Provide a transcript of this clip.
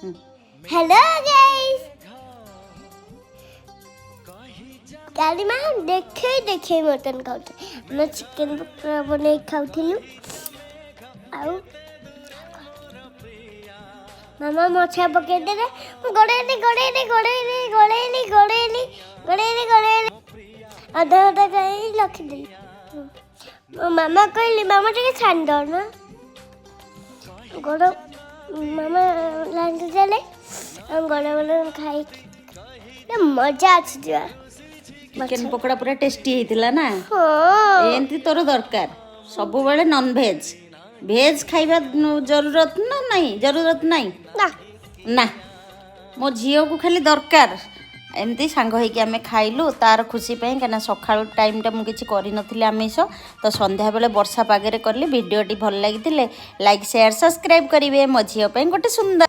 hello guys काली माँ देखे mutton खाते मैं चिकन पकड़ा बन खाऊलु आउ मामा मछा पकड़ दे गड़ेली गड़ेली गड़ेली गड़ेली गड़ेली गड़ेली गड़ेली आधा आधा कहीं रखिदेली मामा कहली मामा टे छान दो ना गड़ मामा लाइन चले गड़े गड़े खाई मजा अच्छी चिकेन पकोड़ा पूरा टेस्टी होता ना हाँ एमती तोर दरकार सब बेले नॉन भेज भेज खाइबा जरूरत ना नहीं जरूरत नहीं ना ना मो झील को खाली दरकार एमती सांग होइकि आमे खाइलु तार खुशी पे कना सकाळ टाइम टा मु किछि करि नथिले आमिष तो संध्या बेले वर्षा पागरे करली वीडियोटी भल लागितिले लाइक शेयर सब्सक्राइब करिवे मो झील पे गोटे सुंदर